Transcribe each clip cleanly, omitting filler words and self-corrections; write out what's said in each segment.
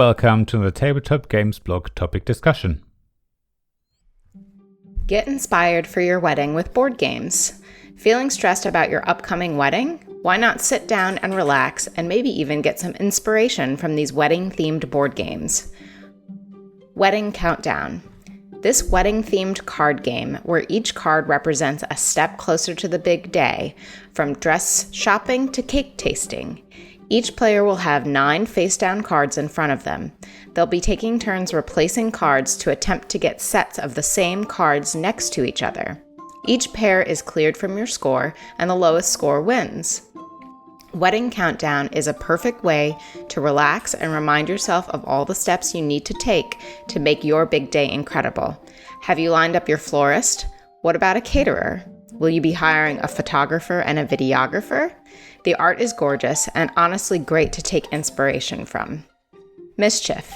welcome to the Tabletop Games blog topic discussion. Get inspired for your wedding with board games. Feeling stressed about your upcoming wedding? Why not sit down and relax and maybe even get some inspiration from these wedding-themed board games? Wedding Countdown. This wedding-themed card game, where each card represents a step closer to the big day, from dress shopping to cake tasting. Each player will have 9 face-down cards in front of them. They'll be taking turns replacing cards to attempt to get sets of the same cards next to each other. Each pair is cleared from your score, and the lowest score wins. Wedding Countdown is a perfect way to relax and remind yourself of all the steps you need to take to make your big day incredible. Have you lined up your florist? What about a caterer? Will you be hiring a photographer and a videographer? The art is gorgeous and honestly great to take inspiration from. Mischief.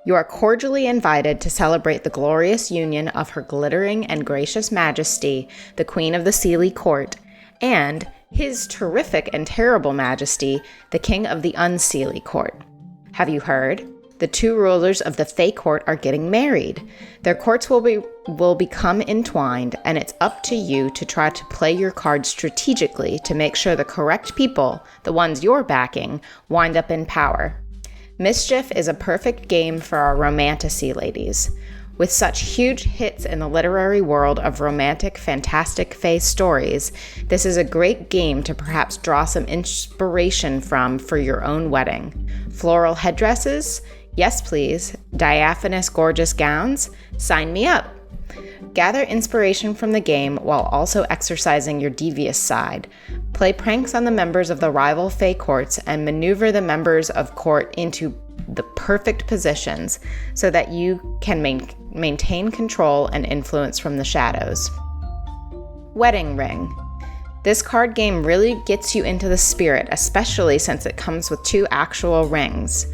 You are cordially invited to celebrate the glorious union of Her Glittering and Gracious Majesty, the Queen of the Seelie Court, and His Terrific and Terrible Majesty, the King of the Unseelie Court. Have you heard? The 2 rulers of the Fae Court are getting married. Their courts will become entwined, and it's up to you to try to play your cards strategically to make sure the correct people, the ones you're backing, wind up in power. Mischief is a perfect game for our romantasy ladies. With such huge hits in the literary world of romantic, fantastic fae stories, this is a great game to perhaps draw some inspiration from for your own wedding. Floral headdresses? Yes, please. Diaphanous, gorgeous gowns? Sign me up. Gather inspiration from the game while also exercising your devious side. Play pranks on the members of the rival Fae courts and maneuver the members of court into the perfect positions so that you can maintain control and influence from the shadows. Wedding Ring. This card game really gets you into the spirit, especially since it comes with 2 actual rings.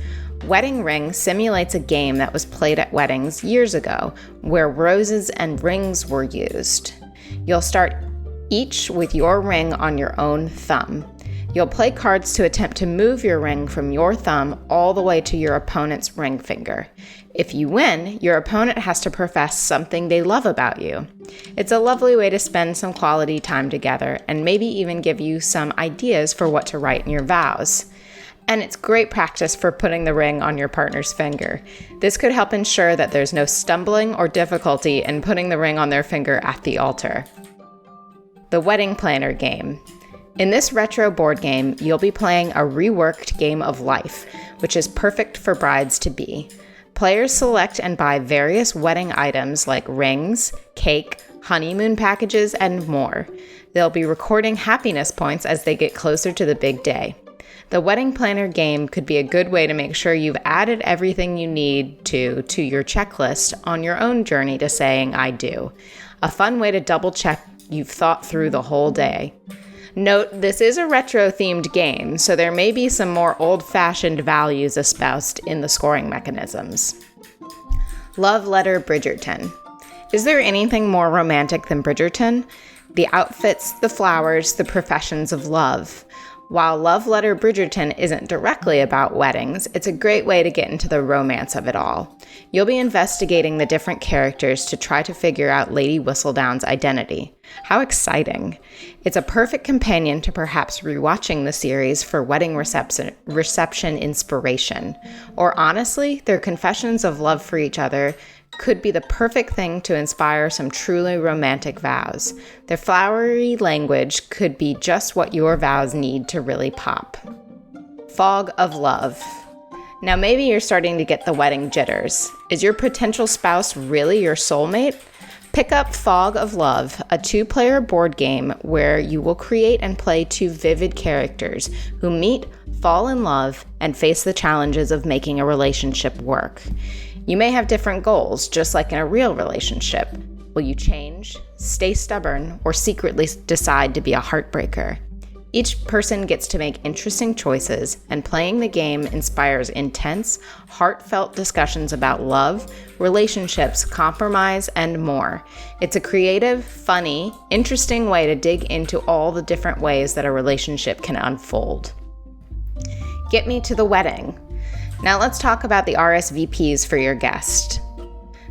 Wedding Ring simulates a game that was played at weddings years ago, where roses and rings were used. You'll start each with your ring on your own thumb. You'll play cards to attempt to move your ring from your thumb all the way to your opponent's ring finger. If you win, your opponent has to profess something they love about you. It's a lovely way to spend some quality time together and maybe even give you some ideas for what to write in your vows. And it's great practice for putting the ring on your partner's finger. This could help ensure that there's no stumbling or difficulty in putting the ring on their finger at the altar. The Wedding Planner Game. In this retro board game, you'll be playing a reworked game of life, which is perfect for brides-to-be. Players select and buy various wedding items like rings, cake, honeymoon packages, and more. They'll be recording happiness points as they get closer to the big day. The Wedding Planner game could be a good way to make sure you've added everything you need to your checklist on your own journey to saying I do. A fun way to double check you've thought through the whole day. Note, this is a retro-themed game, so there may be some more old-fashioned values espoused in the scoring mechanisms. Love Letter Bridgerton. Is there anything more romantic than Bridgerton? The outfits, the flowers, the professions of love. While Love Letter Bridgerton isn't directly about weddings, it's a great way to get into the romance of it all. You'll be investigating the different characters to try to figure out Lady Whistledown's identity. How exciting! It's a perfect companion to perhaps rewatching the series for wedding reception inspiration. Or honestly, their confessions of love for each other could be the perfect thing to inspire some truly romantic vows. Their flowery language could be just what your vows need to really pop. Fog of Love. Now maybe you're starting to get the wedding jitters. Is your potential spouse really your soulmate? Pick up Fog of Love, a 2-player board game where you will create and play 2 vivid characters who meet, fall in love, and face the challenges of making a relationship work. You may have different goals, just like in a real relationship. Will you change, stay stubborn, or secretly decide to be a heartbreaker? Each person gets to make interesting choices, and playing the game inspires intense, heartfelt discussions about love, relationships, compromise, and more. It's a creative, funny, interesting way to dig into all the different ways that a relationship can unfold. Get Me to the Wedding. Now let's talk about the RSVPs for your guest.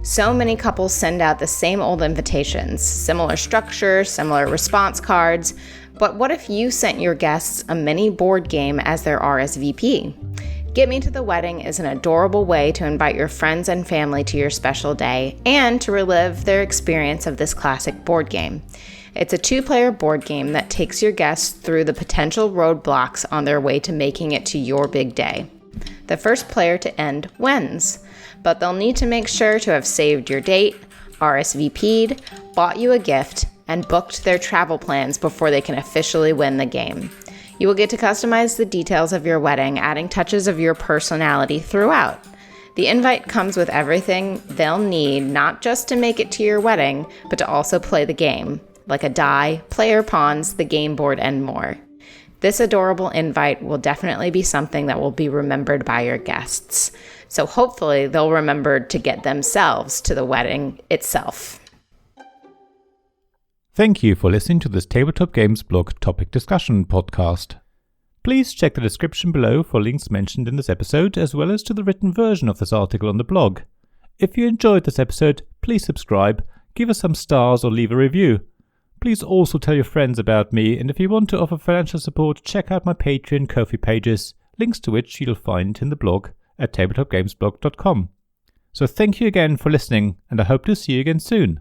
So many couples send out the same old invitations, similar structure, similar response cards, but what if you sent your guests a mini board game as their RSVP? Get Me to the Wedding is an adorable way to invite your friends and family to your special day and to relive their experience of this classic board game. It's a 2-player board game that takes your guests through the potential roadblocks on their way to making it to your big day. The first player to end wins, but they'll need to make sure to have saved your date, RSVP'd, bought you a gift, and booked their travel plans before they can officially win the game. You will get to customize the details of your wedding, adding touches of your personality throughout. The invite comes with everything they'll need, not just to make it to your wedding, but to also play the game, like a die, player pawns, the game board, and more. This adorable invite will definitely be something that will be remembered by your guests. So hopefully they'll remember to get themselves to the wedding itself. Thank you for listening to this Tabletop Games blog topic discussion podcast. Please check the description below for links mentioned in this episode, as well as to the written version of this article on the blog. If you enjoyed this episode, please subscribe, give us some stars, or leave a review. Please also tell your friends about me, and if you want to offer financial support, check out my Patreon and Ko-fi pages, links to which you'll find in the blog at tabletopgamesblog.com. So thank you again for listening, and I hope to see you again soon.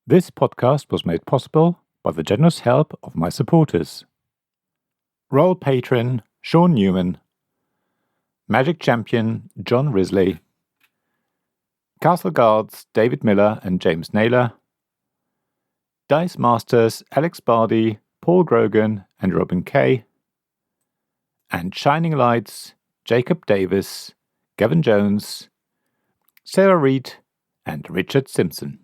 This podcast was made possible by the generous help of my supporters. Royal Patron Sean Newman, Magic Champion John Risley, Castle Guards David Millar and James Naylor, Dice Masters Alex Bardi, Paul Grogan and Robin Kay, and Shining Lights Jacob Davis, Gavin Jones, Sarah Reed and Richard Simpson.